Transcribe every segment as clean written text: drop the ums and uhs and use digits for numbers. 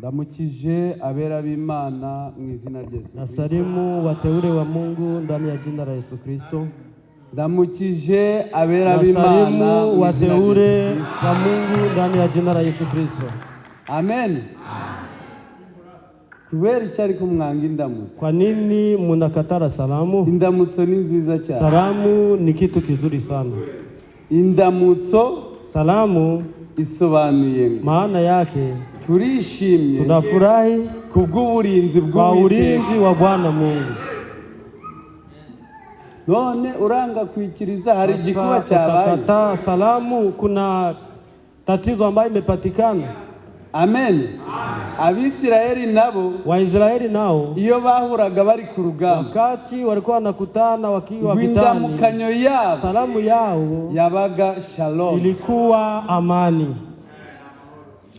Ndamukije abera b'Imana mu izina rya Yesu. Nasalimu wateule wa Mungu ndani ya jina la Yesu Kristo. Ndamukije abera b'Imana. Nasalimu wateule wa Mungu ndani ya jina la Yesu Kristo. Amen. Kubera icyari kumwanga indamutso. Kwa nini munakatara salamu? Indamutso ni nziza cyane. Salamu ni kitu kizuri sana. Indamutso, salamu isobanuye maana yake turishimye, tunafurahi kubw'uburinzi bw'uburinzi wa Bwana Mungu. None uranga kwikiriza hari igikuba cyabaye. Salamu kuna tatizo ambayo imepatikana. Amen. Abisirayeli nabo, Waisraeli nao iyo bahuraga bari ku rugamba, wakati walikuwa wanakutana wakiwa vitani, indamukanyo yabo, salamu yao yabaga shalom, ilikuwa amani.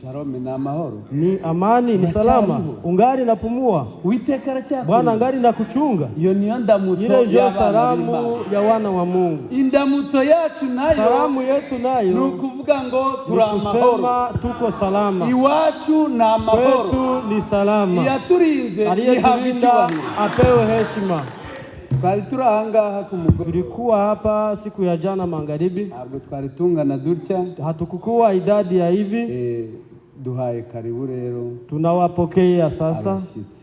Shalom ni amahoro, ni amani, ni salama. Ungali napumua, Uwiteka aracyakunda, Bwana angali nakuchunga. Iyo niyo ndamutso ya salamu ya wana wa Mungu. Indamutso yacu nayo, salamu yetu nayo ni ukuvuga ngo turi amahoro, tuko salama. Iwacu ni amahoro, kwetu ni salama. Yaturinze, aliyetulinda apewe heshima. Twari turi ahangaha ku mugoroba, tulikuwa hapa siku ya jana magharibi, ntabwo twari tungana dutya, hatukukuwa idadi ya hivi. Duhaye karibu rero, tunawapokea sasa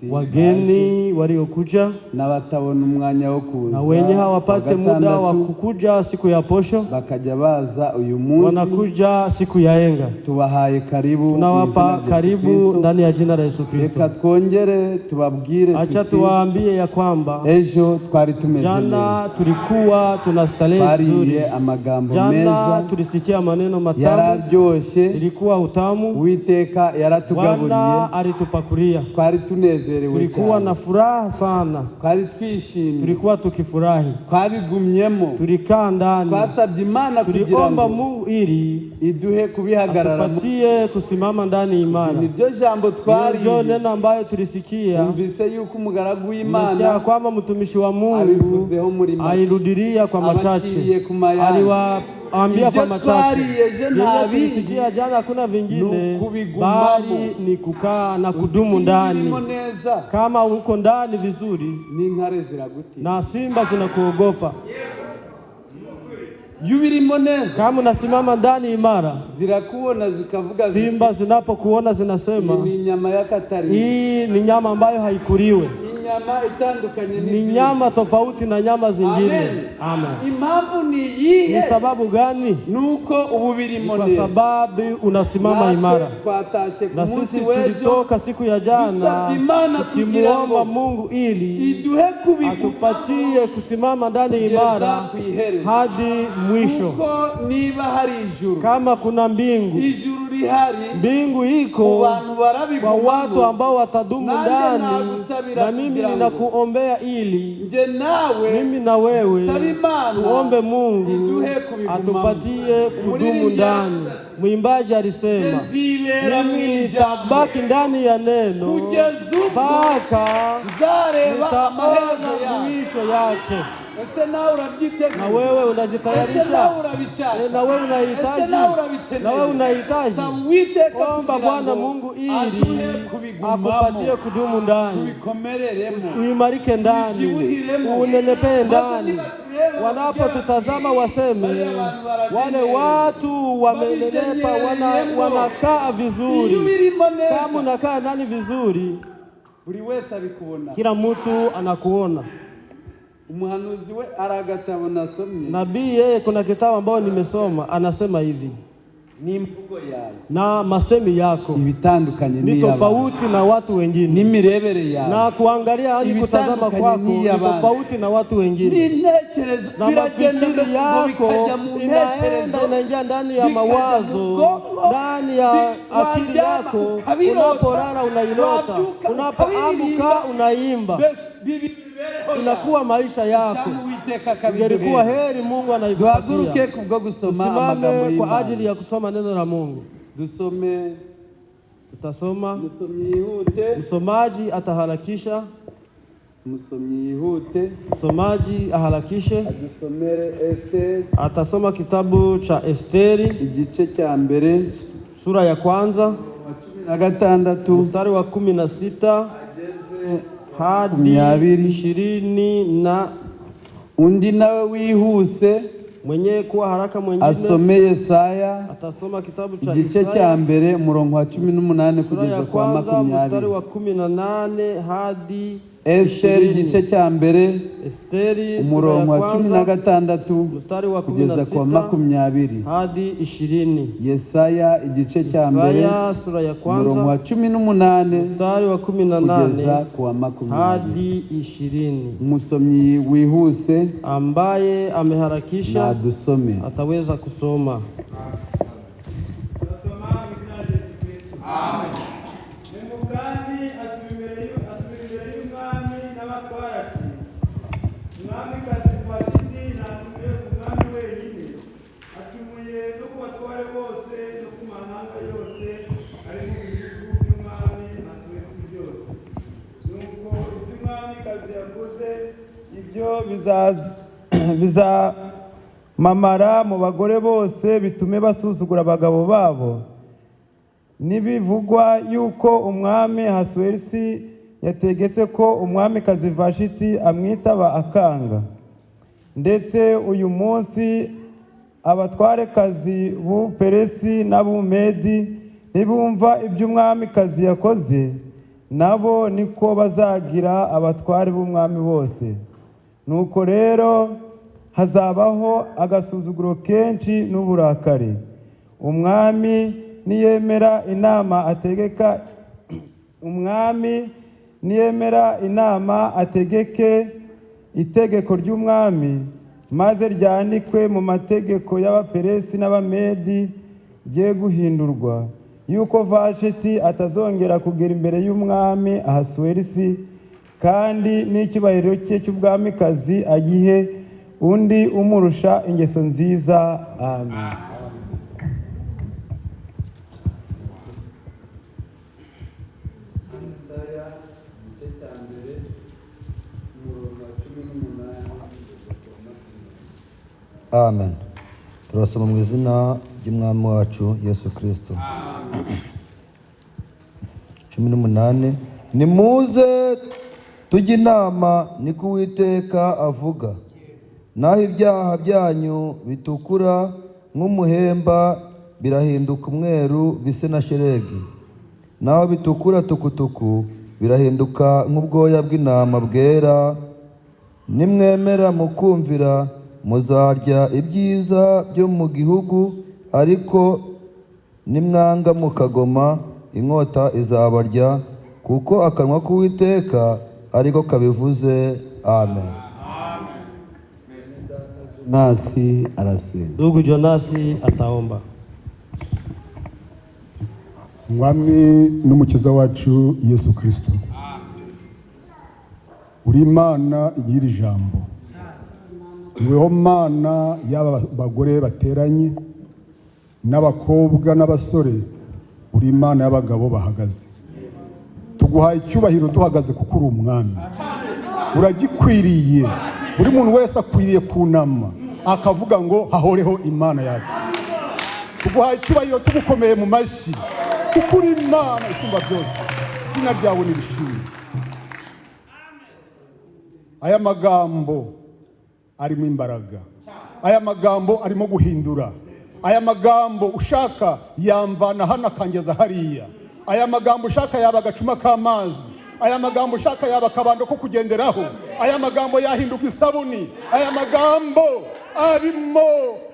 wageni waliokuja na batabona umwanya wo kuza, na wenye hawapate muda wa kukuja siku ya posho bakajya baza uyu munsi, wanakuja siku ya enga. Tubahaye karibu, tunawapa karibu ndani ya jina la Yesu Kristo. Reka twongere tubabwire, acha tuwaambie ya kwamba ejo twari tumeze neza, jana tulikuwa tunastarehe nzuri, amagambo meza, jana tulisikia maneno matamu, yararyoshe, ilikuwa utamu. Uwiteka yaratugaburiye, Bwana alitupakulia, twari tunezerewe, tulikuwa na furaha sana, twari twishimye, tulikuwa tukifurahi, twabigumyemo, tulikaa ndani, twasabye Imana kugira ngo Mungu ili iduhe kubihagarara, atupatie kusimama ndani imara. Nibyo jambo twari, ndio neno ambayo tulisikia, umvise yuko umugaragu w'Imana, ya kwamba mtumishi wa Mungu airudilia kwa machache, aliwaambia kwa machache. Tulisikia jana hakuna vingine bali ni kukaa na kudumu ndani. Kama uko ndani vizuri, na simba zinakuogopa. Yubirimo neza, kama unasimama ndani imara, zirakuona zikavuga, simba zinapokuona zinasema ni nyama yakatari, hii ni nyama ambayo haikuliwe, nyama itandukanye, ni nyama tofauti na nyama zingine. Amen. Impamvu ni yihe? Ni sababu gani? Nuko ububirimo neza, kwa sababu unasimama imara. Na sisi tulitoka siku ya jana tukimuomba Mungu ili atupatie kusimama ndani imara hadi mwisho. Niba hari ijuru, kama kuna mbingu, ijuru rihari, mbingu iko kwa watu ambao watadumu ndani. Na mimi ninakuombea ili mimi na wewe tuombe Mungu atupatie kudumu ndani. Mwimbaji alisema, mimi nitabaki ndani ya neno mpaka nitaona mwisho yake. Na wewe unajitayarisha, na wewe unahitaji, na wewe unahitaji. Omba Bwana Mungu ili akupatie kudumu ndani, uimarike ndani, unenepe ndani. Wanapotutazama waseme, wale watu wamenenepa, wanakaa vizuri. Kama unakaa ndani vizuri, kila mtu anakuona. Umuhanuzi we aragatabo nasomye, nabii yeye kuna kitabu ambao nimesoma, anasema hivi, ni mvugo yawe na masemi yako ibitandukanye ni tofauti na watu wengine, ni mirebere yawe na kuangalia hadi kutazama kwako ni tofauti na watu wengine, na mafikiri yako inaingia ndani ya mawazo, ndani ya akili yako. Unapolala unailota, unapoamka unaimba, inakuwa maisha yako. Ingelikuwa heri Mungu anaipatia. Tusimame kwa ajili ya kusoma neno la Mungu. Dusome, tutasoma. Msomaji ataharakisha. Msomaji aharakishe. Adusomere Esteri. Atasoma kitabu cha Esteri, igice cya mbere, sura ya kwanza, 16 mstari wa 16 hadi 20 undi nawe wihuse mwenye kuwa haraka mwingine asome Yesaya atasoma kitabu cha igice cya mbere umurongo wa 18 kugeza kwa 20. Mstari wa 18 hadi Esteri igice cya mbere Esteri umurongo wa 16 mstari wa kugeza kwa 20 hadi 20. Yesaya igice cya mbere sura ya kwanza umurongo wa 18 mstari wa 18 kugeza kwa 20 hadi 20. Umusomyi wihuse ambaye ameharakisha na dusome ataweza kusoma. Amen. ibyo bizamamara mu bagore bose bitume basuzugura abagabo babo. Nibivugwa yuko umwami Ahasuwerusi yategetse ko umwamikazi Vashiti amwitaba akanga, ndetse uyu munsi abatwarekazi b'u Peresi n'Abumedi nibumva ibyo umwamikazi yakoze, nabo niko bazagira abatware b'umwami bose. Nuko rero hazabaho agasuzuguro kenshi n'uburakari. Umwami niyemera inama ategeke itegeko ry'umwami, maze ryandikwe mu mategeko y'Abaperesi n'Abamedi rye guhindurwa, yuko Vashiti atazongera kugera imbere y'umwami Ahasuwerusi, kandi n'icyubahiro cye cy'ubwamikazi agihe undi umurusha ingeso nziza. Amen. Amen. Turasoma mu izina ry'umwami wacu Yesu Kristo. 18 Nimuze tujye inama, niko Uwiteka avuga. Naho ibyaha byanyu bitukura nk'umuhemba birahinduka umweru bise na shelegi, naho bitukura tukutuku birahinduka nk'ubwoya bw'intama bwera. Nimwemera mukumvira, muzarya ibyiza byo mu gihugu, ariko nimwanga mukagoma, inkota izabarya, kuko akanwa k'Uwiteka ariko kabivuze. Amen. Nasi arasenga. Ndugu Jonasi ataomba. Mwami n'umukiza wacu Yesu Kristo, uri Imana nyiri ijambo, niweho Mana y'aba bagore bateranye n'abakobwa n'abasore, uri Imana y'abagabo bahagaze. Tuguhaye icyubahiro duhagaze kuko uri umwami, uragikwiriye. Buri muntu wese akwiriye kunama akavuga ngo hahoreho Imana yacu. Tuguhaye icyubahiro tugukomeye mu mashyi kuko uri Imana isumba byose. Izina ryawe nirishimwe. Aya magambo arimo imbaraga, aya magambo arimo guhindura, aya magambo ushaka yamvana hano akangeza hariya, aya magambo ushaka yaba agacuma k'amazi, aya magambo ushaka yaba akabando ko kugenderaho, aya magambo yahinduka isabuni, aya magambo arimo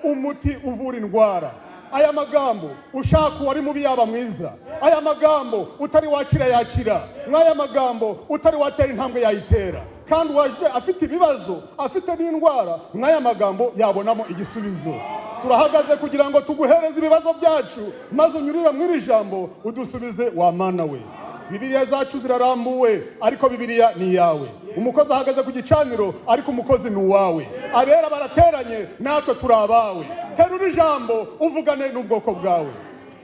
umuti uvura indwara, aya magambo ushaka uwari mubi yaba mwiza, aya magambo utari wakira yakira, n'aya magambo utari watera intambwe yayitera, kandi waje afite ibibazo, afite n'indwara, n'aya magambo yabonamo igisubizo. Turahagaze kugira ngo tuguhereze ibibazo byacu, maze unyurire mu iri jambo udusubize wa Mana we. Bibiliya zacu zirarambuwe, ariko Bibiliya ni yawe. Umukozi ahagaze ku gicaniro, ariko umukozi ni uwawe. Abera barateranye, natwe turi abawe. Terura ijambo uvugane n'ubwoko bwawe.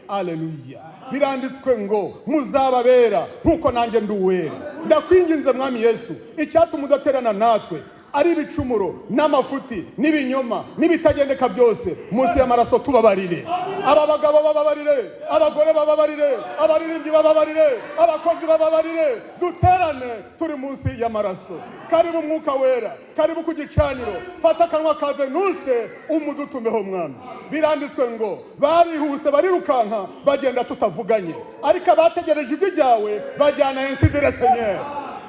Aleluya. Biranditswe ngo muzababera nkuko nanjye ndi uwera. Ndakwinginze Mwami Yesu, icyatuma udaterana natwe ari ibicumuro n'amafuti n'ibinyoma n'ibitagendeka byose munsi y'amaraso tubabarire. Aba bagabo bababarire, abagore bababarire, abaririmbyi bababarire, abakozi bababarire, duterane turi munsi y'amaraso. Karibu Mwuka Wera, karibu ku gicaniro, fata akanwa ka Venuse umudutumeho Mwami. Biranditswe ngo barihuse barirukanka bagenda tutavuganye, ariko abategereje ijwi ryawe bajyana ensidire Seigneur.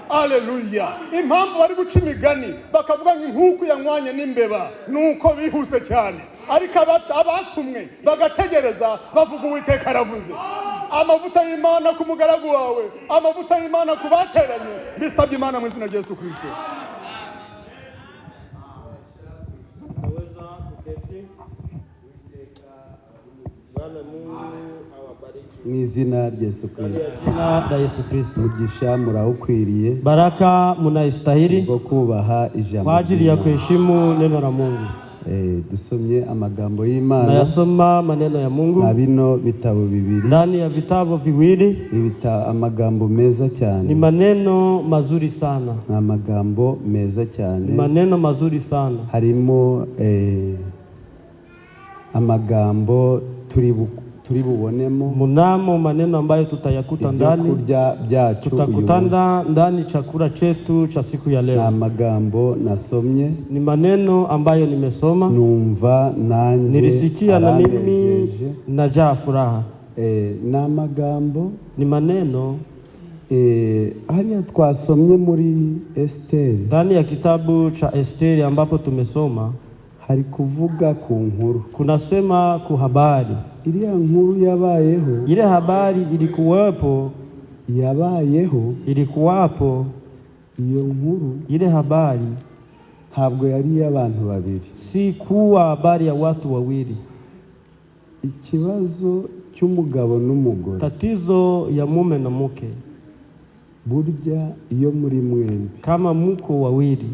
Aleluya. Impamvu bari guca imigani bakavuga nk'inkuku yanywanye n'imbeba nuko bihuse cyane, ariko abatumwe bagategereza bavuga Uwiteka aravuze. Amavuta y'Imana ku mugaragu wawe, amavuta y'Imana ku bateranye, bisabye Imana mu izina rya Yesu Kristo. Mu izina rya Yesu Kristo, mugisha muraukwiriye, baraka munaistahili bwo kubaha ijambo kwa ajili ya kuheshimu neno la Mungu. Dusomye amagambo y'Imana, nayasoma maneno ya Mungu na bino bitabo bibiri, ndani ya vitabu viwili. Amagambo meza cyane, ni maneno mazuri sana, na amagambo meza cyane, ni maneno mazuri sana. Harimo amagambo turi bubonemo, munamo maneno ambayo tutayakuta ndani, tutakutanda ndani chakula chetu cha siku ya leo. Na amagambo nasomye, ni maneno ambayo nimesoma, numva nanjye nilisikia na mimi najaa furaha. Na amagambo, ni maneno hariya twasomye muri Esteri, ndani ya kitabu cha Esteri ambapo tumesoma, hari kuvuga ku nkuru, kunasema ku habari. Iliya nkuru yabayeho, ile habari ilikuwapo, ilikuwapo. Iyo nkuru, ile habari ntabwo yari y'abantu babiri, si kuwa habari ya watu wawili. Ikibazo cy'umugabo n'umugore, tatizo ya mume na mke, burya iyo muri mwembi, kama muko wawili,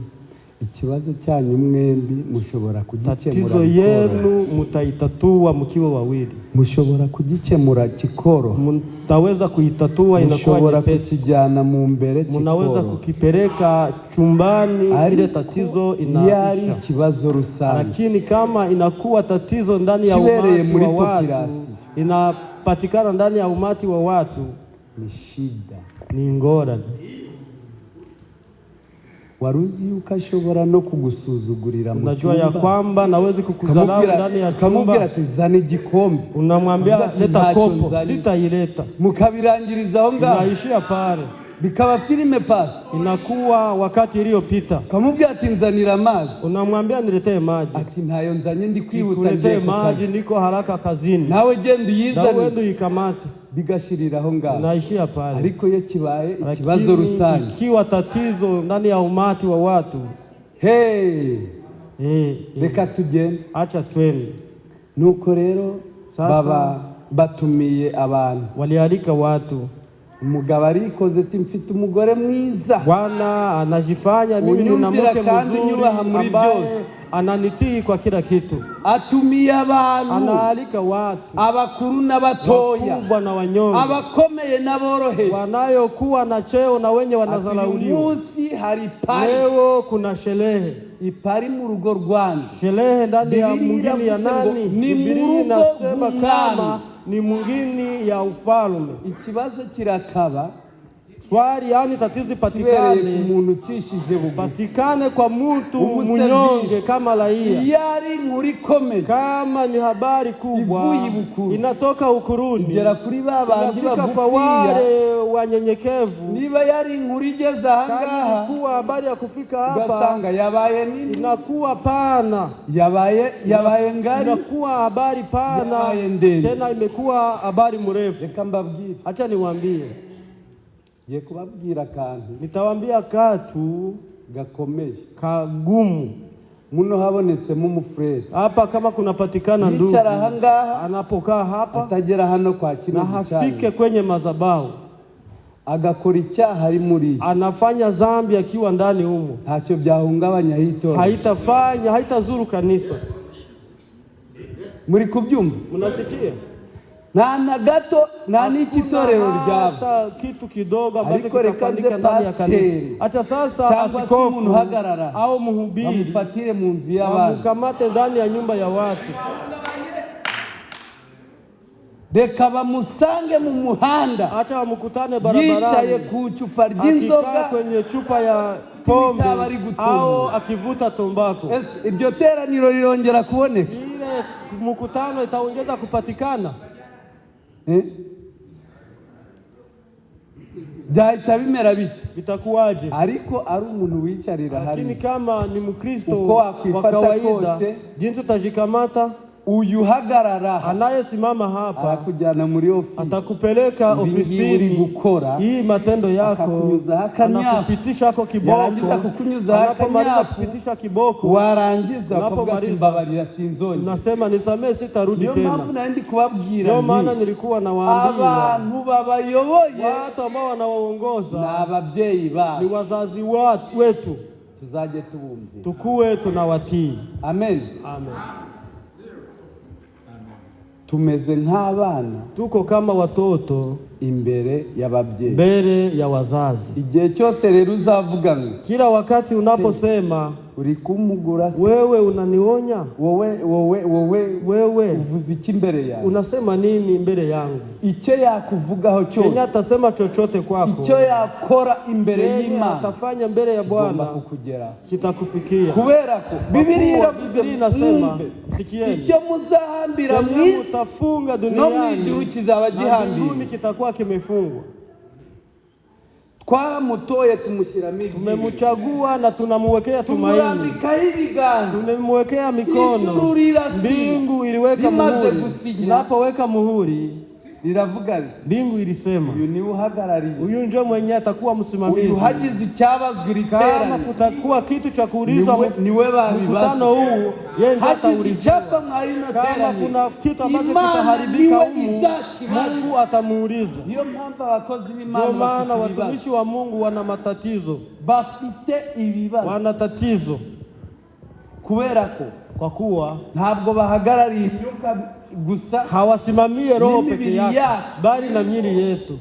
ikibazo cyanyu mwembi mushobora kugikemura. Tatizo yenu mutaitatua mkiwa wawili, mushobora kugikemura kikoro, mtaweza kuitatua inakuwa nyepesi, kujyana mu mbere kikoro, mnaweza kukipeleka chumbani ile tatizo inaisha. Yari kibazo rusange, lakini kama inakuwa tatizo ndani ya umati wa watu, inapatikana ndani ya umati wa watu, ni shida, ni ngorane. Waruzi ukashobora no kugusuzugurira mu unajua ya kwamba nawezi kukudharau ndani ya chumba, kamubwira ati zana igikombe, unamwambia leta kopo, sitaileta, mukabirangiriza aho ngaho, naishia pale, bikaba filime pasi. Inakuwa wakati iliyopita, kamubwira ati nzanira maji, unamwambia niletee maji, ati ntayo nzanye ndi kwihuta, niletee maji niko haraka kazini, nawe genda uyizane, nawe ndo ikamate, bigashirira aho ngaho, naishia pale. Ariko iyo kibaye ikibazo rusange, ikiwa tatizo ndani ya umati wa watu, reka tugende, acha twende. Nuko rero baba batumiye abantu, walialika watu. Umugabo arikoze ati mfite umugore mwiza, Bwana anajifanya mimi nina mke mzuri ambaye ananitii kwa kila kitu. Atumiye abantu, anaalika watu, abakuru n'abatoya, wakubwa na wanyonge, abakomeye n'aboroheje, wanayokuwa na cheo na wenye wanadharauliwa. Munsi hari pari, leo kuna sherehe, ipari mu rugo rwanyu, sherehe ndani ya mungini ya nani? Biblia inasema kama ni mungini ya ufalme. Ikibazo kirakaba, swali yani tatizo patikane, umuntu ukishije bugufi, patikane kwa mtu munyonge kama raia. Yari nkuri komeye, kama ni habari kubwa inatoka ukuruni, ngera kuri babandi kwa wale wanyenyekevu. Niba yari nkuri igeze ahangaha, kuwa habari ya kufika hapa, ugasanga yabaye nini, inakuwa pana, yabaye ngari, inakuwa habari pana, tena imekuwa habari mrefu. Reka mbabwire, acha niwaambie, kubabwira kantu, nitawaambia katu gakomeye kagumu. Muno habonetsemo umufrere hapa, kama kunapatikana ndugu yicara ahangaha, anapokaa hapa, atagera hano kwa kino na hafike kwenye madhabahu, agakora icyaha ari muri, anafanya dhambi akiwa ndani humo, ntacyo byahungabanya hito, haitazuru kanisa. Muri kubyumva? Mnasikia? na gato nta n'ikitorero ryabo hata kitu kidogo ambacho ariko reka kitafanyika ndani ya kanisa. pasiteri Acha sasa cyangwa se umuntu uhagarara au mhubiri bamufatire mu nzu y'abantu, bamukamate ndani ya nyumba ya watu, reka bamusange mu muhanda acha wamkutane barabarani yicaye ku icupa ry'inzoga kwenye chupa ya pombe bari gutumba au akivuta tumbako. Iryo teraniro rirongera kuboneka, Ile mkutano itaongeza kupatikana. byahita bimera bite? Vitakuwaje? Ariko ari umuntu wicarira Lakini hari kama ni Mkristo uko wa wakwifata kawaida, kose, jinsi utajikamata, uyu uhagarara anayesimama hapa arakujyana muri ofisi, atakupeleka uri ofisini. gukora Hii matendo yako akakunyuzaho akanyafu, anakupitisha hako kiboko, yarangiza kukunyuzaho anapomaliza akanyafu, kupitisha kiboko, warangiza ukavuga ati Unapomaliza, mbabarira sinzongera. unasema nisamee, sitarudi Niyo tena. mpamvu nandi kubabwira Ndio maana nti nilikuwa nawaambia abantu babayoboye watu ambao wanawaongoza ni ababyeyi ni babo, wazazi wetu, tuzajye tubumvira. tukuwe tunawatii. Amen. Amen. Tumeze nk'abana Tuko kama watoto imbere y'ababyeyi. mbele ya wazazi. Igihe cyose rero uzavuga ngo Kila wakati unaposema uri kumugura se, wewe unanionya, wowe uvuze iki mbere yawe? unasema nini mbele yangu? Icyo yakuvugaho Kenya cyose, atasema chochote kwako, icyo yakora imbere Kenya y'Imana atafanya mbele ya ugomba Bwana kukugeraho, kitakufikia. kubera ko Bibiliya iravuze, Biblia inasema, mwumve, sikieni, icyo muzahambira mu Kenya isi mutafunga no mu ijuru duniani kizaba na mbinguni gihambiriwe. kitakuwa kimefungwa. Twaramutoye tumushyiramo ibyiringiro, Tumemchagua na tunamuwekea tumaini, tumurambikaho ibiganza, tumemwekea mikono. ijuru rirasinya, Mbingu iliweka rimaze muhuri, gusinya, inapoweka muhuri, riravuga riti mbingu ilisema, uyu niwe uhagarariye, huyu ndio mwenye atakuwa msimamizi. uyu hagize icyabazwa Kama iriterane kutakuwa kitu cha kuulizwa niwe mkutano babibaza, huu, yeye ndiye hagize ataulizwa. icyapfa mwayino Kama terane, kuna kitu ambacho Imana kitaharibika niwe humu, izakibaza. Mungu atamuuliza. Niyo mpamvu abakozi Ndio b'Imana maana bafite ibibazo, watumishi wa Mungu wana matatizo, bafite ibibazo, wana tatizo, kubera ko kwa kuwa ntabwo bahagarariye imyuka gusa, hawasimamie roho N'imibiri peke yake, yacu. bali na miili yetu.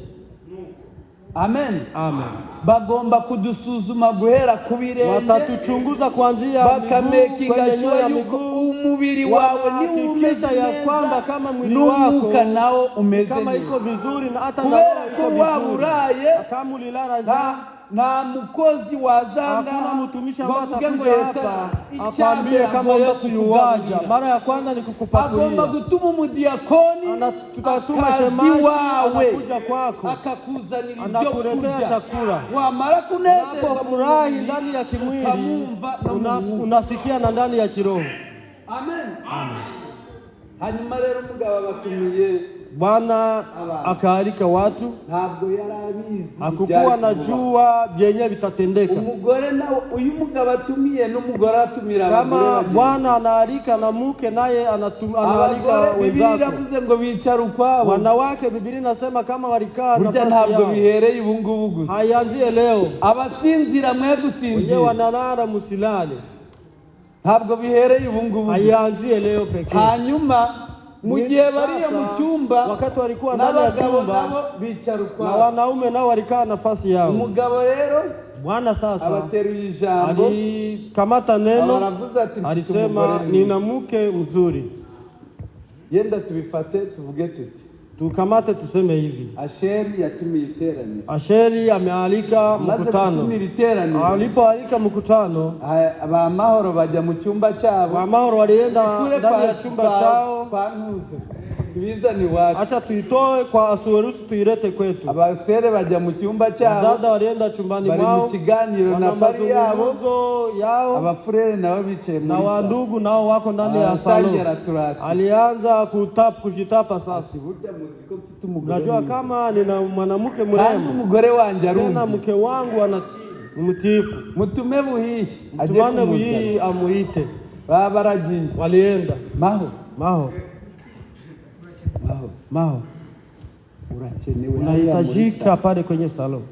amen. Amen. Bagomba kudusuzuma guhera ku birenge, Watatuchunguza kuanzia miguu bakamekinga kwenye nyoyo sure ya yuko miguu, umubiri wawe ni umeze wakahakikisha ya kwamba neza, kama mwili n'umwuka wako nawo umeze kama neza, iko vizuri na hata na kubera roho ko iko waba vizuri. uraye Kama ulilala njaa, nta mukozi wazanga hakuna mtumishi ambaye bavuge ngo atakuja Yesu hapa akwambie kama Yesu yuwaja. Mara ya kwanza ni agomba kukupakulia, gutuma umudiyakoni tutatuma akazi shemaji wawe anakuja kwako, akakuzanira ibyo anakuletea kurya, chakula. wamara kunezerwa mu Unapofurahi mubiri, ndani ya kimwili, ukamwumva no mu mwuka. unasikia na ndani ya kiroho. Amen. Hanyuma rero umugabo abatumiye, Bwana akaalika watu, ntabwo yari abizi hakukuwa na jua vyenye vitatendeka. umugore nawe, uyu mugabo atumiye n'umugore atumira abagore Kama bagenzi. Bwana anaalika na mke naye anaalika Abagore Bibiliya wenzako. iravuze ngo bicara ukwabo, Wanawake Biblia inasema kama walikaa burya nafasi ntabwo yao. bihereye ubu ngubu gusa. Haianzie leo. Abasinzira mwe Wenyewe gusinzira, wanalala musilale. ntabwo bihereye ubu ngubu gusa. Haianzie leo pekee. Hanyuma mu gihe bariye mu cyumba, wakati walikuwa ndani ya n'abagabo chumba nabo bicara na ukwabo. wanaume nao walikaa nafasi yao. Umugabo rero Bwana sasa abateruye ijambo, alikamata neno, aravuze ati mfite alisema umugore nina mke mzuri. yenda tubifate tuvuge tuti, Tukamate tuseme hivi, Asheri yatumiye iteraniro, Asheri amealika maze mkutano. gutumira iteraniro, Alipoalika mkutano, abamahoro bajya mu cyumba cyabo, Wamahoro walienda kule ndani ya chumba chao. kwa ntuze tubizane iwacu. Acha tuitoe kwa Asuerusi tuilete kwetu. Abasere bajya mu cyumba cyabo, Dada walienda chumbani bari mu mwao, kiganiro na wana bari yabo, mazungumzo yao, abafurere nabo bicaye na muri salo. wandugu nao wako ndani ya Aratangira salon. turata, Alianza kujitapa sasa. burya muzi ko mfite umugore Unajua mwiza, kama nina mwanamke kandi mrembo, umugore wanjye tena arumva, mke wangu ana mtiifu. mutume buhiye ajye Tumane kumuzana. hii amuite. Baba baragiye, Walienda. maho Maho, maho Maho, urakenewe hariya muri unahitajika salo. pale kwenye salon.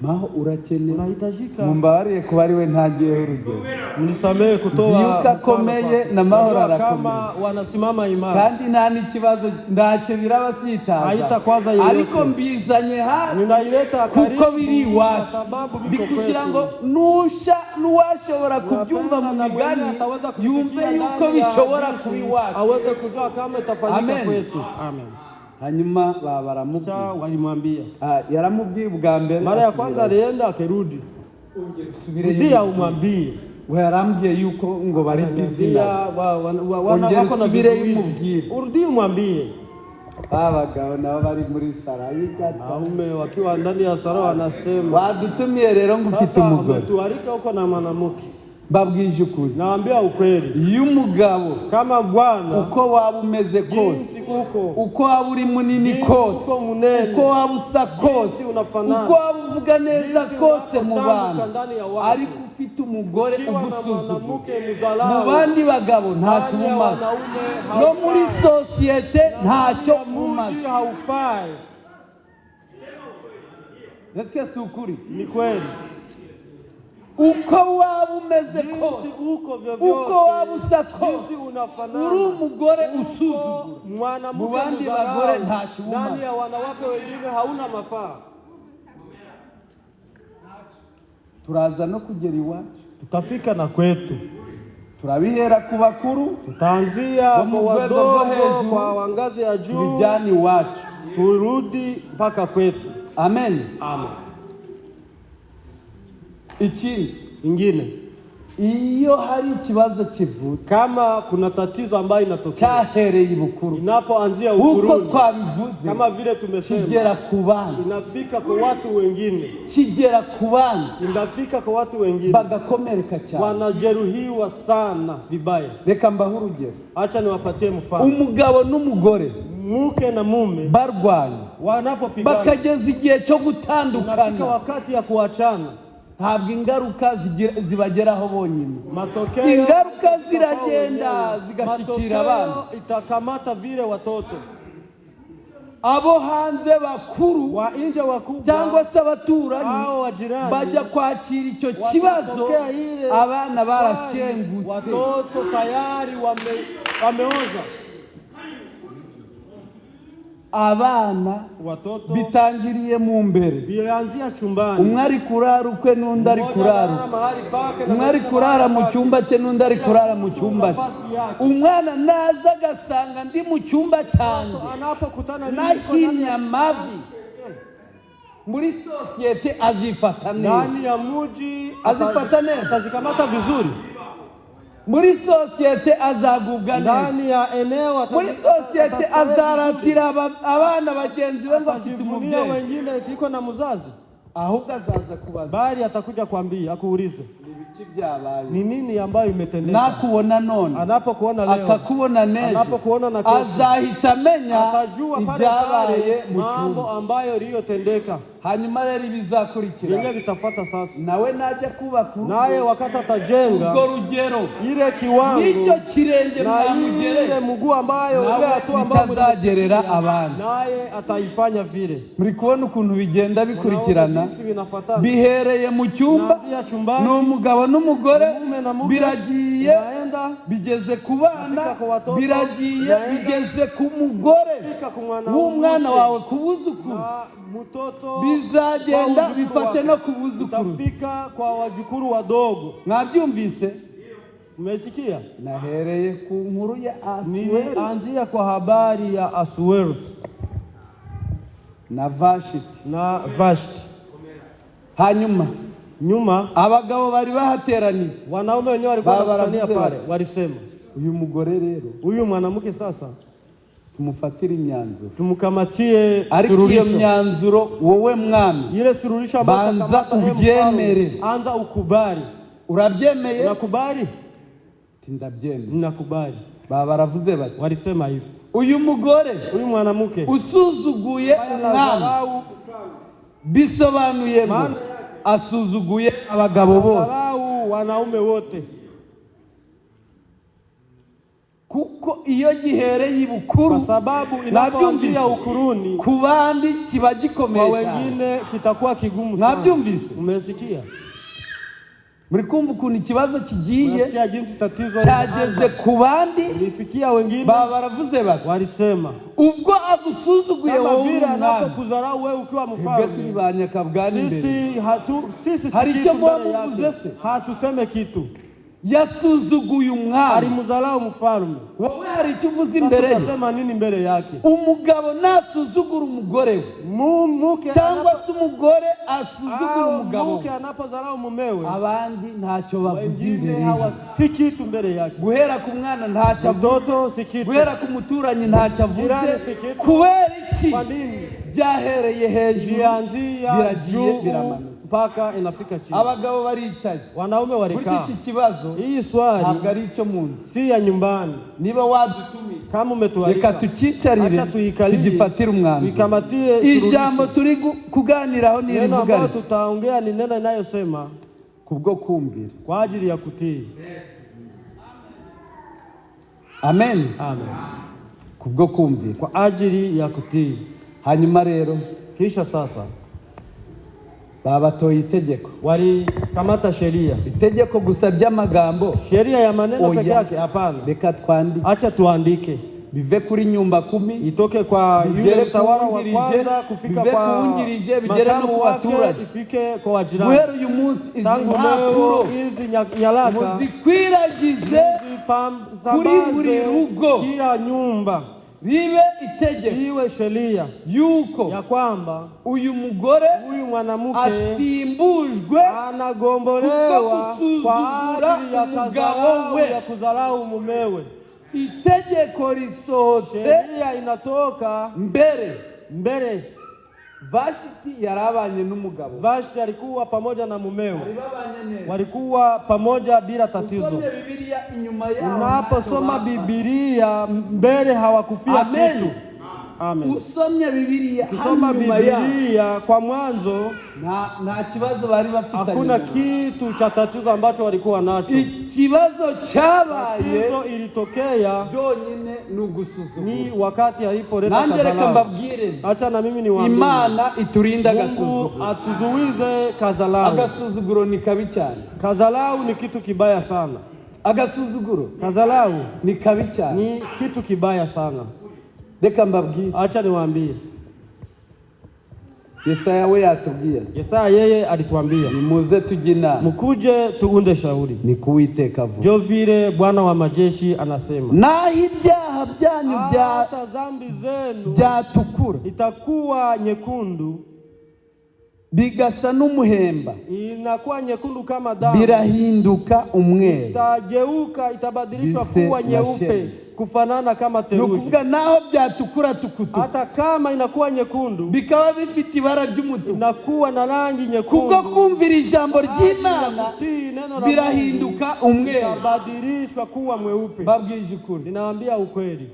maho urakeneye unahitajika. mumbariye kuba ari we ntagiyeho urugero Mnisamehe kutoa ziyuka akomeye n'amahoro arakomeye kama wanasimama imara kandi nta n'ikibazo ntacyo birabasitaza Hayitakwaza yoyote. ariko mbizanye hasi ninaileta karibu kuko biri iwacu sababu biko kugira ngo kwetu. n'uwashobora kubyumva mu migani yumve yuko bishobora kuba iwacu aweze kujua kama itafanyika Amen. kwetu. Amen. hanyuma baramubwira Walimwambia yaramubwiye ubwa mbere mara ya kwanza alienda akirudi rudia umwambie we yarambwiye yuko ngo bari bizina ongera usubire y'umubwire urudi umwambie abagabo nabo bari muri Sarayika aume wakiwa ndani ya sara wanasema wadutumiye rero ngo ufite umugore tuarika uko na mwanamke babwije ukuri naambia ukweli y'umugabo kama bwana uko waba umeze kose uko waba uri munini kose uko waba usa kose uko waba uvuga neza kose mu bantu ariko ufite umugore ugusuzugura mu bandi bagabo ntacyo umaze no muri sosiyete ntacyo umaze haufai. ese si ukuri Ni kweli. uko waba umeze kose uko waba usa kose uri umugore usuzugura mu bandi bagore ntacyo umaze ndani ya wanawake wengine hauna mafaa. turaza no kugera iwacu Tutafika na kwetu, turabihera ku bakuru tutaanzia kwa wadogo kwa wangazi ya juu tubijyane iwacu turudi mpaka kwetu. amen Amen. ikindi Ingine, iyo hari ikibazo kivutse kama kuna tatizo ambayo inatokea cyahereye ibukuru inapoanzia uko ukuruni, twabivuze kama vile tumesema, kigera ku bandi inafika kwa watu wengine, kigera ku bandi inafika kwa watu wengine bagakomereka cyane wanajeruhiwa sana vibaya. reka mbahe urugero Acha niwapatie mfano. umugabo n'umugore Mke na mume barwanye wanapopigana bakageza igihe cyo unafika gutandukana wakati ya kuachana, ntabwo ingaruka zibageraho bonyine matokeo ingaruka ziragenda zigashikira abana itakamata vile watoto abo hanze bakuru wa nje wakubwa cyangwa se abaturanyi hao wajirani bajya kwakira icyo kibazo abana barashengutse watoto tayari wameoza. abana Watoto bitangiriye mu mbere bianzia chumbani, umwe ari kurara ukwe n'undi ari kurara umwe ari kurara mu cyumba cye n'undi ari kurara mu cyumba cye umwana naza agasanga ndi mu cyumba cyanjye anapokutana nahinya amavi muri sosiyete azifata neza ndani ya mji azifata neza atajikamata vizuri, muri sosiyete azagubwa neza ndani ya eneo muri sosiyete azaratira abana bagenzi be bafite umubyeyi wengine kiko na mzazi, ahubwo azaza kubaza bali atakuja kwambia akuulize ibiki byabaye ni nini ambayo imetendeka. nakubona none Anapokuona leo, akakubona neza anapokuona na kesho, azahita amenya atajua pale ibyabaye mu mambo cyumba ambayo iliyotendeka, hanyuma rero ibizakurikira yenye vitafuata sasa. nawe najya kubaka Naye wakati atajenga urwo rugero ile kiwango n'icyo kirenge na ile mwamugereye mguu ambayo ile nawe hatua ambayo bitazagerera abana naye ataifanya vile. muri kubona ukuntu bigenda bikurikirana Jinsi vinafuatana. bihereye mu cyumba Naanzia chumbani, n'umugabo n'umugore mume na mke, biragiye naenda bigeze ku bana Nafika kwa watoto, biragiye naenda bigeze ku mugore fika kwa mwana w'umwana wawe ku buzukuru na mtoto bizagenda kwa ujukuru bifate wake. no ku buzukuru Utafika kwa wajukuru wadogo. mwabyumvise Umesikia? nahereye ku nkuru ya Asuwerusi Nilianzia kwa habari ya Asuwerusi na Vashiti na Vashti. hanyuma Nyuma abagabo bari bahateraniye wanaume wenyewe walikuwa wanakutania baravuze pale, bati, walisema uyu mugore rero huyu mwanamke sasa tumufatire imyanzuro tumkamatie ariko iyo suruhisho. myanzuro wowe mwami Ile suruhisho ambayo banza utakamata, ubyemere. mfalme, anza ukubali. urabyemeye Unakubali? ndabyemeye Ninakubali. baba baravuze bati Walisema hivi. uyu mugore Huyu mwanamke usuzuguye umwami bisobanuye ngo asuzuguye abagabo bose anadharau wanaume wote. kuko iyo gihereye ibukuru, kwa sababu inapoanzia ukuruni ku bandi kiba gikomeye kwa wengine kitakuwa kigumu sana. Nabyumvise? Umesikia? Muri kumva ukuntu ikibazo kigiye Umesikia jinsi tatizo cyageze ku bandi, lifikia wengine baravuze bati walisema ubwo agusuzuguye kama wowe vile umwami, anapokudharau wewe ukiwa twebwe mfalme. turi ba nyakabwani imbere. Sisi Hari si icyo kitu mbele mwamuvuze yake. se? Hatuseme kitu. Yasuzuguye umwami, Alimdharau mfalme. wowe hari icyo uvuze imbere ye? Tunasema nini mbele yake? Umugabo nasuzugura umugore we, Muke cyangwa se umugore asuzugura umugabo muke we, anapodharau mumewe, abandi ntacyo bavuze wengine imbere ye. hawa si kitu mbele yake. Guhera ku mwana ntacyo avuze, Mtoto si kitu. guhera ku muturanyi ntacyo avuze. Jirani si kitu. Kubera iki? Kwa nini? Byahereye hejuru Vianzia biragiye juu biramanutse. mpaka inafika chini. Abagabo baricaye. Wanaume Burya walikaa. iki kibazo Hii swali ntabwo ari icyo mu nzu. si ya nyumbani. Niba wadutumira, Kama umetualika, reka tukicarire, acha tuikalie, tugifatire umwanzuro. tukamatie Ijambo turi kuganiraho neno n'irivuga ambalo tutaongea ni neno inayosema kubwo kumvira. kwa ajili ya kutii. Amen. Amen. Kubwo kumvira. Kwa ajili ya kutii. Hanyuma rero Kisha sasa babatoye itegeko. walikamata sheria. Itegeko gusa by'amagambo, Sheria ya maneno Oya. peke yake hapana. reka twandike. Acha tuandike. Bive kuri nyumba 10, Itoke kwa bigere yule mtawala wa kuwungirije, kwanza kufika bive kwa kuwungirije, bigere no makamu ku wake, baturage. ifike kwa wajirani. guhera uyu munsi izi Tangu mpapuro leo hizi nyaraka muzikwiragize kuri buri rugo, kila nyumba, ribe itegeko iwe sheria yuko ya kwamba uyu mugore huyu mwanamke asimbujwe anagombolewa kubwo kwa gusuzugura ajili ya umugabo kadharau we. ya kudharau mumewe. Itegeko risohotse Sheria inatoka mbere Vashiti yarabanye n'umugabo. Vashti alikuwa pamoja na mumewe, Babanye neza. walikuwa pamoja bila tatizo. Usomye Biblia inyuma yao. Unaposoma Biblia mbele hawakufia Amen. kitu. Amen. Usomye Biblia Kusoma inyuma yao. Biblia kwa mwanzo Nta kibazo bari bafitanye. hakuna kitu cha tatizo ambacho walikuwa nacho. Ikibazo cyabaye Tatizo ilitokea byonyine n'ugusuzugura. ni wakati alipoleta Nanjye reka kadhalao. mbabwire, Acha na mimi niwaambie, Imana iturinda Mungu agasuzuguro. atuzuize kadhalao. Agasuzuguro ni kabi cyane. Kadhalao ni kitu kibaya sana. Agasuzuguro Kadhalao ni kabi cyane. ni kitu kibaya sana. Reka mbabwire, Acha niwaambie, Yesaya we yatubwiye, Yesaya yeye alituambia nimuze tujye inama, mkuje tuunde shauri. ni kuwiteka vuba. Ndio vile Bwana wa majeshi anasema, Naho ibyaha byanyu hata dhambi zenu byatukura itakuwa nyekundu, bigasa n'umuhemba, inakuwa nyekundu kama damu, birahinduka umweru. itageuka, itabadilishwa Bise kuwa na nyeupe, sheri. kufanana kama Ni theluji. ukuvuga naho byatukura tukutuku, Hata kama inakuwa nyekundu, bikaba bifite ibara ry'umutuku, inakuwa na rangi kubwo nyekundu. kumvira ijambo ry'Imana Kutii neno la Mungu, birahinduka umweru. itabadilishwa kuwa mweupe. Babwije ukuri, Ninawaambia ukweli,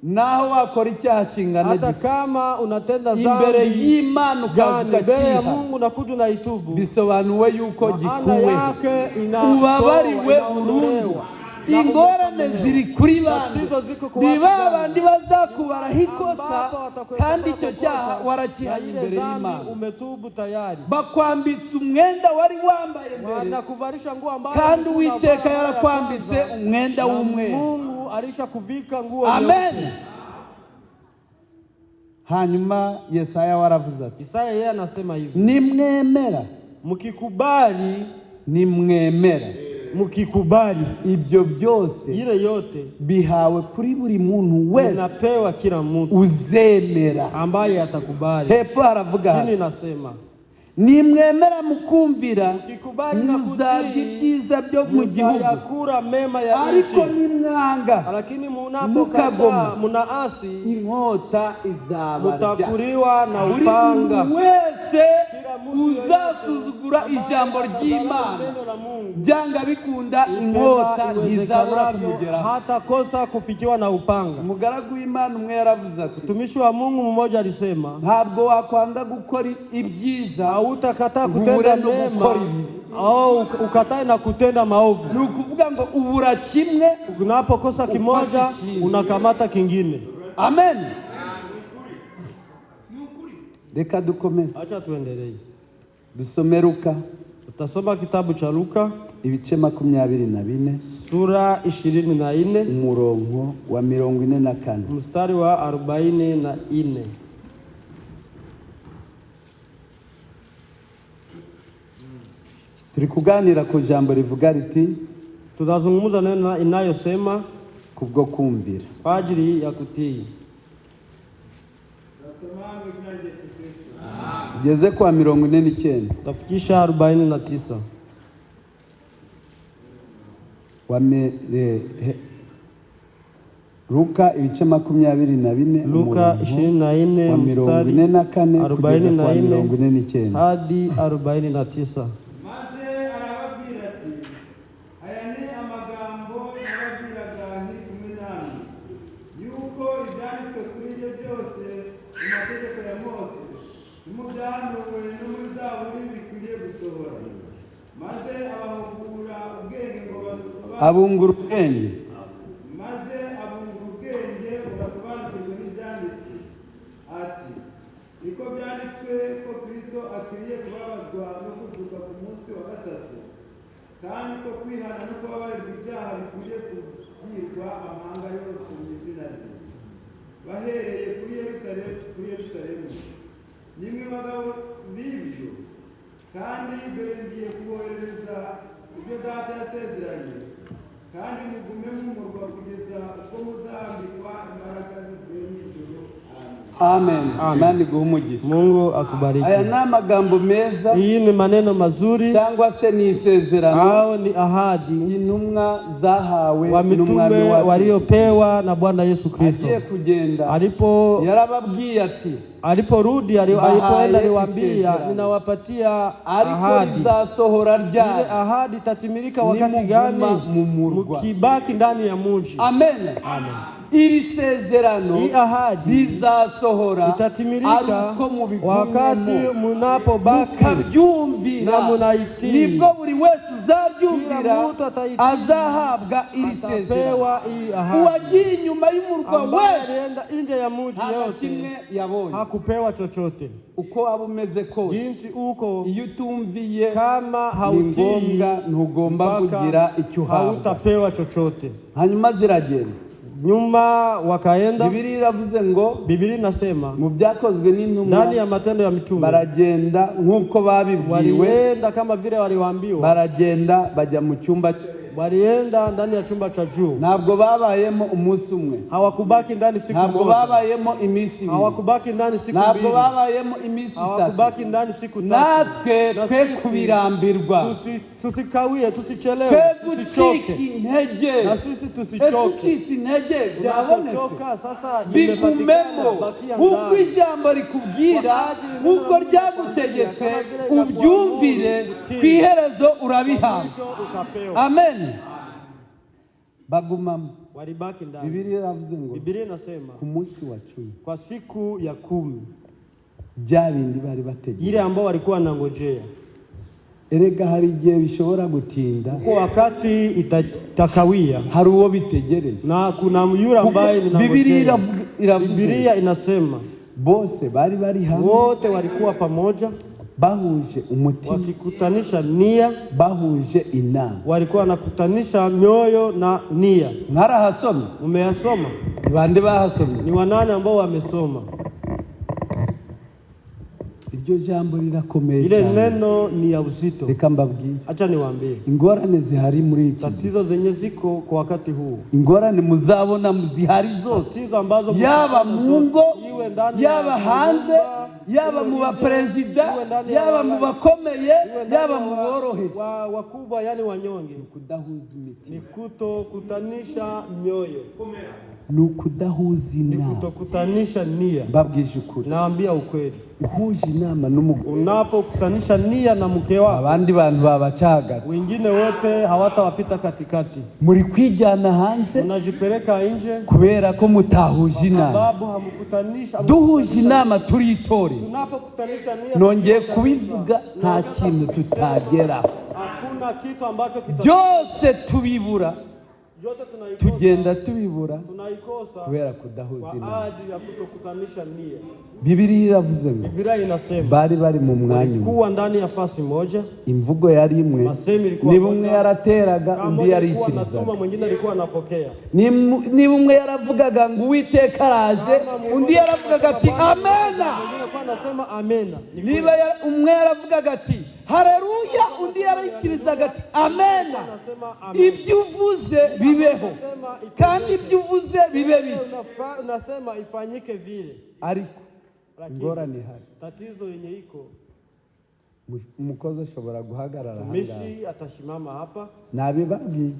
naho wakora icyaha kingana hata gito, kama unatenda imbere dhambi y'Imana ukavuga mbele ya cyiha, Mungu na kuja na itubu, bisobanuwe yuko maana gikuwe, yake ubabariwe burundu. inaondolewa. Ingorane ziri kuri bande, Tatizo ziko kwa ni watu babandi bazakubaraho ikosa ambapo watakwenda kandi kwa icyo makosa, cyaha na warakihaye ile imbere dhambi y'Imana, umetubu tayari, bakwambitse umwenda wari wambaye mbere, wanakuvalisha nguo ambayo kandi ulikuwa Uwiteka unavaa yarakwambitse ya kwanza, umwenda na w'umweru. Mungu alishakuvika nguo Amen. nyeupe. Hanyuma Yesaya waravuze ati, Isaya yeye anasema hivi, nimwemera mkikubali ibyo byose ile yote bihawe kuri buri muntu wese unapewa kila mtu uzemera. ambaye atakubali. Hepfo haravuga Chini hati, nasema nimwemera mukumvira mkikubali na muzarya kutii, ibyiza byo mu gihugu, mutayakula mema ya ariko nchi, nimwanga lakini Mukagoma. munapokataa, munaasi, inkota izabarya. mutakuliwa na Buri upanga. muntu wese Kila uzasuzugura ijambo ry'Imana byanga bikunda inkota ntizabura kumugeraho, hatakosa kufikiwa na upanga. Umugaragu w'Imana umwe yaravuze ati, mtumishi wa Mungu mmoja alisema, ntabwo wakwanga gukora ibyiza hautakataa kutenda mema au ukatae na kutenda maovu. Ni ukuvuga ngo ubura kimwe, unapokosa kimoja unakamata kingine. Amen. Reka dukomeze. Acha tuendelee. Dusome Luka. Tutasoma kitabu cha Luka ibice 24 sura 24 umurongo wa 44 mstari wa 44. Turi kuganira ku jambo rivuga riti, tutazungumza neno inayosema kubwo kumvira, kwa ajili ya kutii. Tugeze kwa 49. Tafikisha 49. Luka ibice 24 Luka 24 mstari 44 hadi 49. Maze arababwira ati, aya ni amagambo nababwiraga nkiri kumwe namwe, yuko ibyanditswe kuri ibyo byose mu mategeko ya Mose no mu byahanuwe no muri Zaburi bikwiriye gusohora. Maze abahugura ubwenge ngo basobanukirwe, abungura ubwenge, maze abungura ubwenge ngo basobanukirwe n'ibyanditswe. Ati, niko byanditswe ko Kristo akwiriye kubabazwa no kuzuka ku munsi wa gatatu, kandi ko kwihana no kubabarirwa ibyaha bikwiriye kubwirwa amahanga yose mu izina rye, bahereye kuri Yerusalemu. Nimwe bagabo b'ibyo, kandi dore ngiye kuboherereza ibyo Data yasezeranye, kandi mugume mu murwa kugeza uko muzambikwa imbaraga zivuye mu ijuru. Amen. Amen. Mungu akubariki. Aya ni amagambo meza, hii ni maneno mazuri cyangwa se ni isezerano au ni ahadi intumwa zahawe wa mitume waliopewa na Bwana Yesu Kristo. Agiye kugenda yarababwiye ati, aliporudi alipoenda aliwaambia, ninawapatia ahadi. Ile ahadi itatimilika wakati gani? Mkibaki ndani ya mji. Amen. Amen. Iri sezerano rizasohora itatimilika wakati munapobaki mukabyumvira, na munaitii. Nibwo buri wese uzabyumvira azahabwa iri sezerano. Uwagiye inyuma y'umurwa wese nje ya mji yote yabonye hakupewa chochote. Uko waba umeze kose, jinsi uko, iyo utumviye kama hautii, ntugomba kugira icyo hautapewa chochote. Hanyuma ziragenda, nyuma wakaenda. Biblia iravuze ngo, Biblia inasema mu byakozwe n'intumwa, ndani ya matendo ya mitume, baragenda nkuko babibwiwe, walienda kama vile waliwaambiwa, baragenda bajya mu cyumba, walienda ndani ya chumba cha juu. Ntabwo babayemo umunsi umwe, hawakubaki ndani siku moja. Ntabwo babayemo iminsi ibiri, hawakubaki ndani siku mbili. Ntabwo babayemo iminsi itatu, hawakubaki ndani siku tatu. Natwe twe kubirambirwa, tusikawie, tusichelewe, tusichoke intege, na sisi tusichoke. Tusichoke intege, byabonetse sasa bigumemo uko ijambo rikubwira, uko ryagutegetse ubyumvire, kwiherezo urabihawe. Amen. Bagumamo, walibaki ndani. Biblia iravuze ngo, Biblia inasema ku munsi wa 10, kwa siku ya 10, bya bindi bari bategeka, ile ambao walikuwa nangojea. Erega hari igihe bishobora gutinda, kwa wakati itakawia, hari uwo bitegereje, na kuna yule ambaye ninangojea. Biblia inasema bose bari hamwe, wote walikuwa pamoja, bahuje umutima, wakikutanisha nia, bahuje inama, walikuwa nakutanisha mioyo na nia. Mwarahasoma? Umeyasoma? Bande bahasoma? Ni wanane ambao wamesoma. Iryo jambo rirakomeye, ile neno ni ya uzito. Reka mbabwire, acha niwaambie, ingorane zihari muri iki, tatizo zenye ziko kwa wakati huu, ingorane muzabona muzihari zose, tatizo ambazo yaba mungo, yaba hanze, yaba mu baperezida, yaba mu bakomeye, yaba mu boroheje, wakubwa yani wanyonge, kudahuza imitima, ni kutokutanisha mioyo. nukudahuza ni inama. kutokutanisha nia. Mbabwije ukuri, Naambia ukweli, uhuje inama n'umugore, unapokutanisha nia na mke wako, abandi bantu babacaga, wengine wote hawatawapita katikati. muri kwijyana hanze Unajipeleka nje kubera ko mutahuje inama. sababu hamkutanisha. Duhuje inama turitore. Tunapokutanisha nia, Nongeye kubivuga, nta kintu tutagera, hakuna kitu ambacho byose tubibura, yote tunaikosa. tugenda tubibura Tunaikosa kubera kudahuza inama. kwa ajili ya kutokutanisha nia. Bibiliya iravuze ngo Biblia inasema bari mu mwanya umwe, kuwa ndani ya fasi moja, imvugo yari imwe, masemi ilikuwa niba umwe yarateraga undi yarikirizaga, mwingine alikuwa anapokea. niba umwe yaravugaga ngo Uwiteka araje, undi yaravugaga ati amena. Mwingine alikuwa anasema amena. Niba umwe yaravugaga ati haleluya, undi yarikirizaga ati amena. Ibyo uvuze bibeho, kandi ibyo uvuze bibe bibi. Unasema ifanyike vile, ariko ingorane ihari, tatizo yenye iko, umukozi ashobora guhagarara hanga, mishi atashimama hapa. nabibabwiye,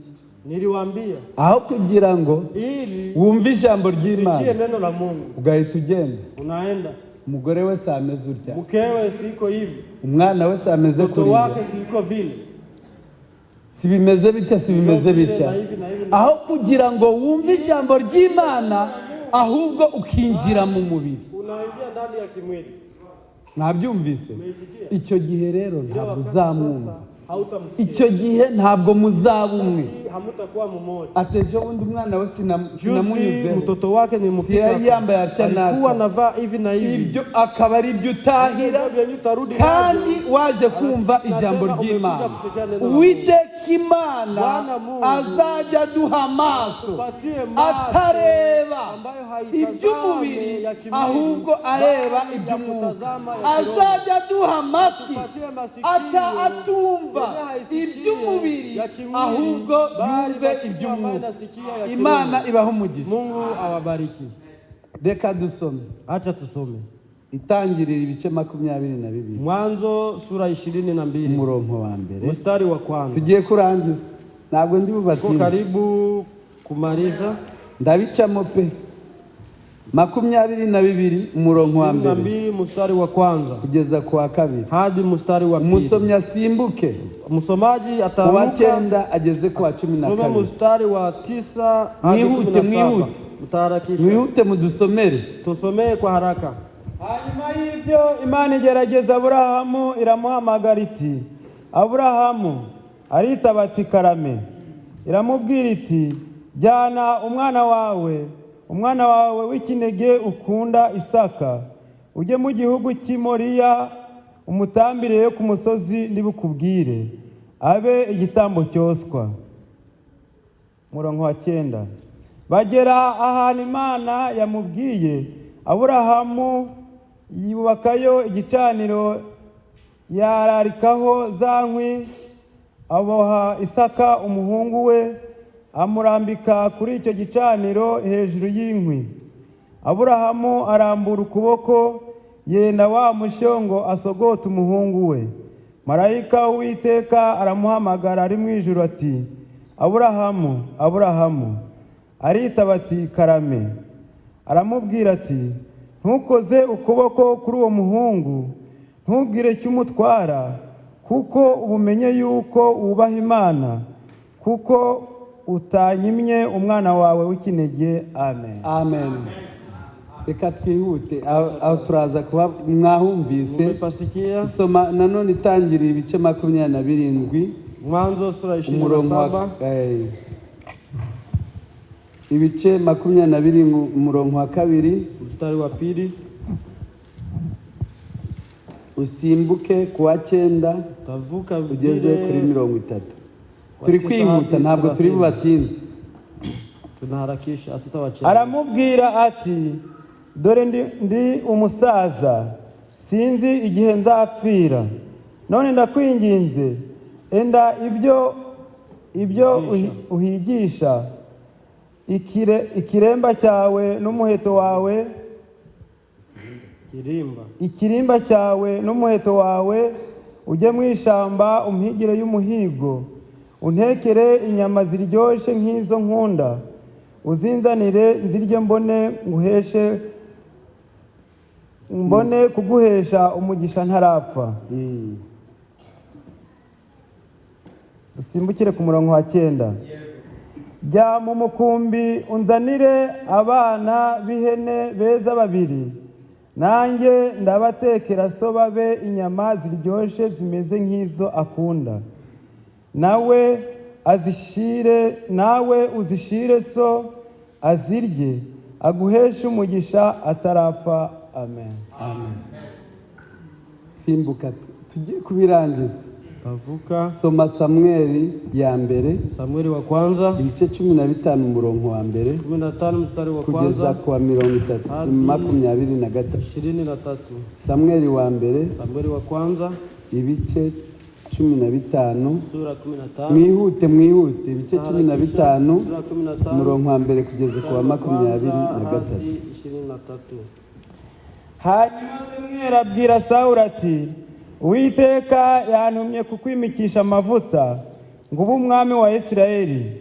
Niliwaambia aho kugira ngo ili wumve ijambo usikie ry'Imana neno la Mungu, ugahita ugenda. unaenda Umugore wese ameze urya, mkewe siko hivi, umwana wese ameze mtoto kuriya, wake siko vile, si bimeze bitya, si bimeze bitya. Aho kugira ngo wumve ijambo ry'Imana, ahubwo ukinjira mu mubiri, unaingia ndani ya kimwili. nabyumvise. Icyo gihe rero ntabwo uzamwumva, Hautamsikia, icyo gihe ntabwo muzaba umwe. hamtakuwa mmoja. Atejo undi mwana we Juzi sinamunyuze, mtoto wake ni si mpika, yari yambaye atya alikuwa n'atya, anavaa hivi na hivi, ibyo akaba ari byo utahira, kandi waje kumva ijambo ry'Imana. Uwiteka Imana azajya aduha amaso atareba iby'umubiri, ahubwo areba iby'umwuka. Azajya aduha amatwi atumva iby'umubiri, ahubwo yumve iby'umwuka. Imana ibaho umugisha. Mungu awabariki. Reka dusome, Acha tusome Itangiriro ibice 22, Mwanzo sura 22 umurongo wa mbere. mstari wa kwanza. Tugiye kurangiza, ntabwo ndi Tuko bubatinde, karibu kumaliza. ndabicamo pe. 22 umurongo wa mbere 22 mstari wa kwanza kugeza ku wa kabiri. hadi mstari wa pili. Umusomyi asimbuke Msomaji ku wa ataruka 9 ageze ku wa soma 12. mstari wa 9 hadi Mwihute, 17. mwihute. Mtaharakisha. Mwihute mudusomere. Tusomee kwa haraka. Hanyuma y'ibyo Imana igerageza Aburahamu, iramuhamagara iti Aburahamu. Aritaba ati karame. Iramubwira iti jyana umwana wawe w'ikinege ukunda Isaka, ujye mu gihugu cy'i Moriya, umutambire ku musozi ndibukubwire, abe igitambo cyoswa. Murongo wa 9. Bagera ahantu Imana yamubwiye, Aburahamu yubakayo igicaniro, yararikaho za nkwi, aboha Isaka umuhungu we, amurambika kuri icyo gicaniro hejuru y'inkwi. Aburahamu arambura ukuboko, yenda wa mushyo ngo asogota umuhungu we. Marayika w'Uwiteka aramuhamagara ari mu ijuru ati Aburahamu, Aburahamu. Aritaba ati karame. Aramubwira ati ntukoze ukuboko kuri uwo muhungu, ntugire icyo umutwara, kuko ubumenye yuko wubaha Imana, kuko utanyimye umwana wawe w'ikinege. Amen. Amen. Reka twihute, aho turaza kuba mwahumvise. Umepasikia? Soma nanone Itangiriro ibice 27 Mwanzo sura umurongo 27 ibice 22 umurongo wa 2 mstari wa 2. usimbuke ku wa 9 Tavuka ugeze kuri 30. Turi kwihuta, ntabwo turi bubatinze. Tunaharakisha, hatutawacheza. Aramubwira ati dore ndi umusaza, sinzi igihe nzapfira, none ndakwinginze enda ibyo uhigisha, ikiremba cyawe n'umuheto wawe, ikirimba cyawe n'umuheto wawe, ujye mu ishamba umpigire y'umuhigo, untekere inyama ziryoshye nk'izo nkunda, uzinzanire nzirye mbone kuguhesha umugisha ntarapfa. Usimbukire ku murongo wa 9. Jya mu mukumbi unzanire abana b'ihene beza 2, nanjye ndabatekera so babe inyama ziryoshye zimeze nk'izo akunda. Nawe uzishire so azirye, aguheshe umugisha atarapfa. Amen. Amen. Simbuka tugiye kubirangiza. Tavuka. Soma Samweli ya mbere. Samweli wa kwanza. Ibice 15 umurongo wa mbere. 15 mstari wa kwanza. Kugeza kwa 23. Samweli wa mbere. Samweli wa kwanza. Ibice 15. Sura 15. Mwihute. Ibice 15. Sura 15. Umurongo wa mbere kugeza kwa 23. Hanyuma Samweli abwira Sawuli ati, Uwiteka yantumye kukwimikisha amavuta ngo ube umwami wa Isirayeli.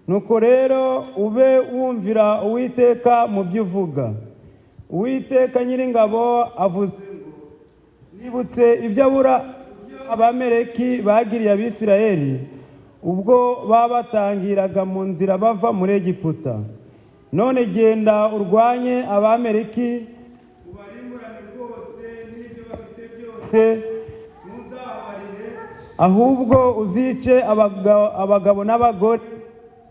Nuko rero ube wumvira Uwiteka mu byo uvuga. Uwiteka Nyiringabo avuze ngo, nibutse ibyo Abameleki bagiriye Abisirayeli ubwo babatangiraga mu nzira bava muri Egiputa. None genda urwanye Abameleki, ubarimburane rwose n'ibyo bafite byose, ntuzababarire, ahubwo uzice abagabo n'abagore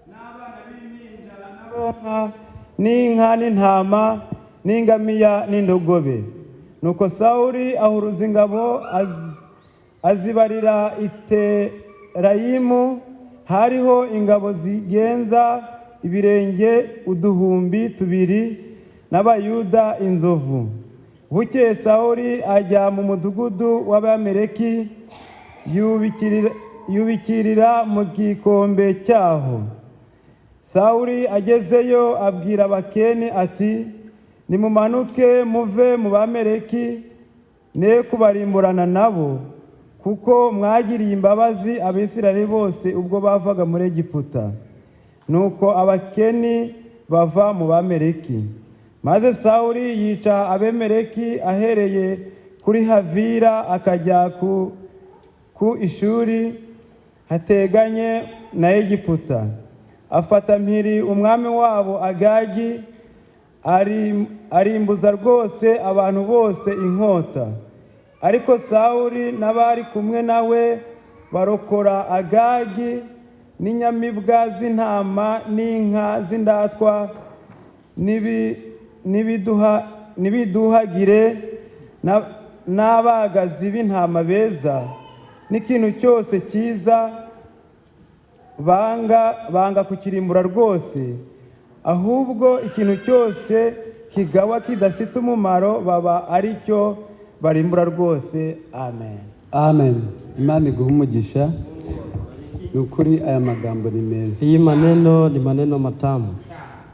n'abana b'impinja n'abonka n'inka n'intama n'ingamiya n'indogobe. Nuko Sawuli ahuruza ingabo azibarira Iterayimu. Hariho ingabo zigenza ibirenge 2,000 n'Abayuda inzovu. Bukeye Sawuli ajya mu mudugudu w'Abameleki, yubikirira mu gikombe cyaho. Sawuli agezeyo abwira Abakeni ati, nimumanuke muve mu Bameleki, ne kubarimburana nabo, kuko mwagiriye imbabazi Abisirayeli bose ubwo bavaga muri Egiputa. Nuko Abakeni bava mu Bameleki. Maze Sawuli yica Abameleki ahereye kuri Havira akajya ku ishuri hateganye na Egiputa. Afata mpiri umwami wabo Agagi, arimbuza rwose abantu bose inkota. Ariko Sawuli n'abari kumwe nawe barokora Agagi n'inyamibwa z'intama n'inka z'indatwa n'ibiduhagire n'abagazi b'intama beza n'ikintu cyose cyiza, banga kukirimbura rwose, ahubwo ikintu cyose kigawa kidafite umumaro baba ari cyo barimbura rwose. Amen. Amen. Imana iguhe umugisha. Nukuri aya magambo ni meza. Hii maneno ni maneno matamu.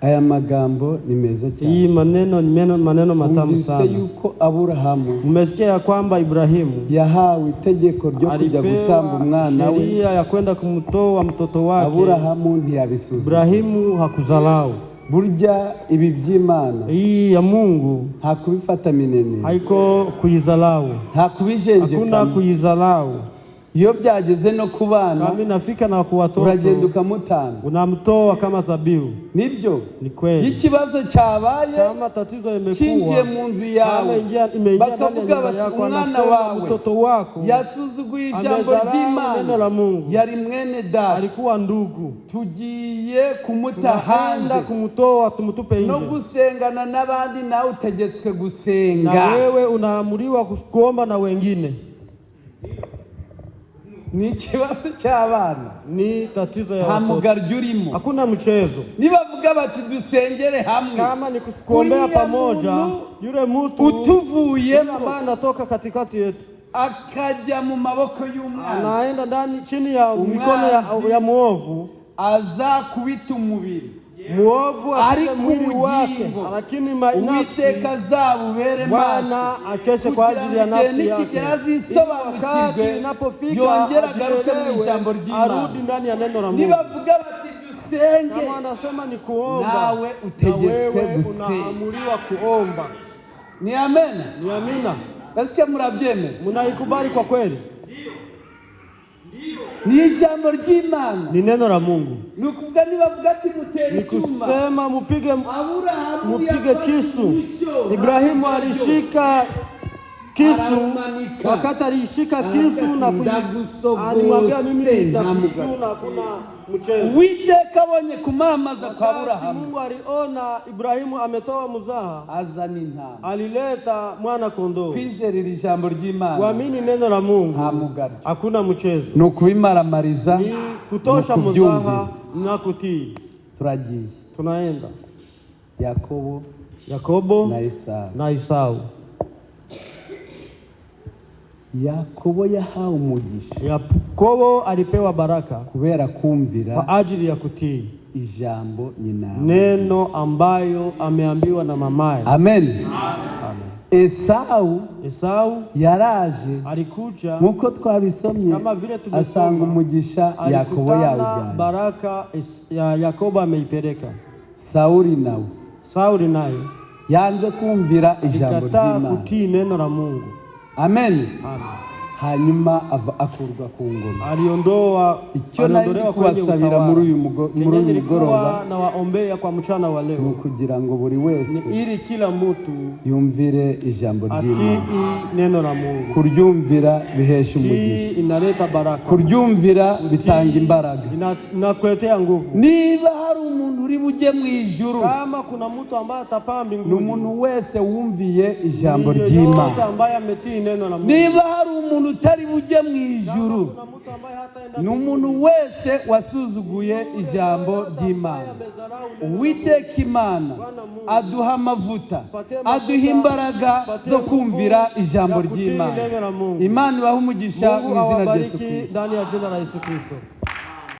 Aya magambo ni meza cyane. Hii maneno ni maneno matamu sana. Mwumvise yuko Aburahamu, mmesikia ya kwamba Ibrahimu yahawe itegeko ryo kujya gutamba umwana we, sheria ya kwenda kumtoa mtoto wake. Aburahamu ntiyabisuzuma. Ibrahimu hakuzalau. Burya ibi by'Imana, hii ya Mungu, hakubifata minene, haiko kuizalau, hakubijenje, hakuna kuizalau. Iyo byageze no kubana, kama inafika na kwa watoto, uragenda ukamutanga, unamtoa kama dhabihu. Nibyo ni kweli. Ikibazo cyabaye, kama tatizo imekuwa, kinjiye mu nzu yawe, bakavuga bati umwana wawe, mtoto wako yasuzuguye ijambo ry'Imana, yari mwene data, alikuwa ndugu, tugiye kumuta hanze, kumtoa tumutupe nje, no gusengana n'abandi nawe utegetswe gusenga, na wewe unaamuriwa kuomba na wengine. Ni ikibazo cy'abana, ni tatizo ya hamugaryo urimo, hakuna mchezo. Nibavuga bati dusengere hamwe, kama ni kuombea pamoja, yule mtu utuvuyemo anatoka katikati yetu akajya mu maboko y'umwana, anaenda ndani chini ya mikono ya muovu, aza kubita umubiri muovu ari mwili wake, lakini Uwiteka azabubere maso akeshe kwa ajili ya nafsi yake. Isobanukirwe yongera agaruke mu ijambo ry'Imana, arudi ndani ya neno la Mungu. Nibavuga bati usenge, kama anasema ni kuomba, nawe utegetswe gusenga. unaamuriwa kuomba. Ni amena? Ni amina. Basi murabyemera? Munaikubali kwa kweli? Ni ijambo ry'Imana, ni neno la Mungu. Ni ukuvuga nibavuga ati mutere icyuma, ni kusema mupige kisu. Ibrahimu alishika kisu, wakati alishika kisu na alimwambia mimi nitakuchuna, kuna mchezo. Uwiteka abonye kumamaza kwa Aburahamu, Mungu aliona Ibrahimu ametoa mzaha, azana intama, alileta mwana kondoo. Kwizerera ijambo ry'Imana, kuamini neno la Mungu, hakuna mchezo. Ni ukubimaramariza, ni kutosha mzaha na kutii. Turagiye, tunaenda. Yakobo na Esau. Yakobo yahawe umugisha. Yakobo alipewa baraka kubera kumvira, kwa ajili ya kutii ijambo nyina, neno ambayo ameambiwa na mamaye. Amen. Esau yaraje, alikuja nkuko twabisomye, kama vile tumesoma, asanga umugisha Yakobo yawujyana. Baraka ya Yakobo ameipeleka. Sauli naye yanze kumvira ijambo ry'Imana, kutii neno la Mungu. Amen. Hanyuma akurwa ku ngoma. Aliondolewa kubasabira muri uyu mugoroba na waombea kwa mchana wa leo, kugira ngo buri wese ili kila mtu yumvire ijambo ry'Imana. Neno la Mungu, kuryumvira bihesha umugisha, inaleta baraka. Kuryumvira bitanga imbaraga, inakuletea nguvu. Niba hari umuntu uri bujye mu ijuru, kama kuna mtu ambaye atapaa mbinguni, ni umuntu wese wumviye ijambo ry'Imana. ambaye ametii neno la Mungu. Niba hari umuntu utari bujye mu ijuru, ni umuntu wese wasuzuguye ijambo ry'Imana. Uwiteka Imana aduha amavuta, aduha imbaraga zo kumvira ijambo ry'Imana. Imana ibahe umugisha mu izina rya Yesu Kristo. Ndani ya jina la Yesu Kristo.